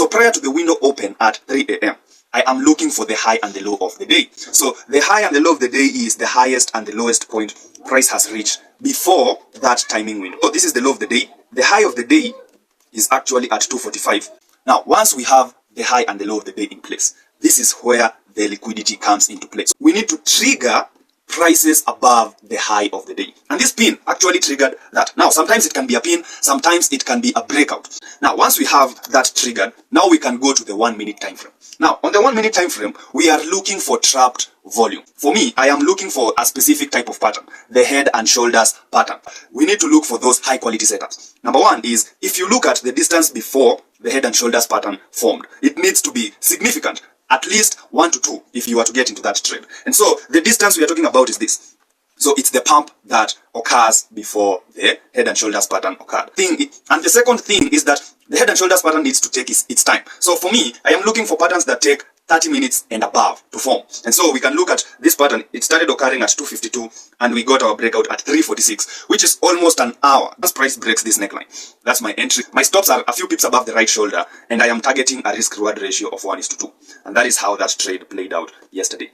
So prior to the window open at 3 a.m., I am looking for the high and the low of the day. So the high and the low of the day is the highest and the lowest point price has reached before that timing window. So this is the low of the day. The high of the day is actually at 245. Now, once we have the high and the low of the day in place, this is where the liquidity comes into place. We need to trigger prices above the high of the day. And this pin actually triggered that. Now, sometimes it can be a pin, sometimes it can be a breakout. Now, once we have that triggered, now we can go to the 1 minute time frame. Now, on the 1 minute time frame, we are looking for trapped volume. For me, I am looking for a specific type of pattern, the head and shoulders pattern. We need to look for those high quality setups. Number one is, if you look at the distance before the head and shoulders pattern formed, it needs to be significant. At least 1 to 2 if you are to get into that trade. And so the distance we are talking about is this. So it's the pump that occurs before the head and shoulders pattern occurred. And the second thing is that the head and shoulders pattern needs to take its time. So for me, I am looking for patterns that take 30 minutes and above to form. And so we can look at this pattern. It started occurring at 252 and we got our breakout at 346, which is almost an hour. As price breaks this neckline, that's my entry. My stops are a few pips above the right shoulder and I am targeting a risk reward ratio of 1:2. And that is how that trade played out yesterday.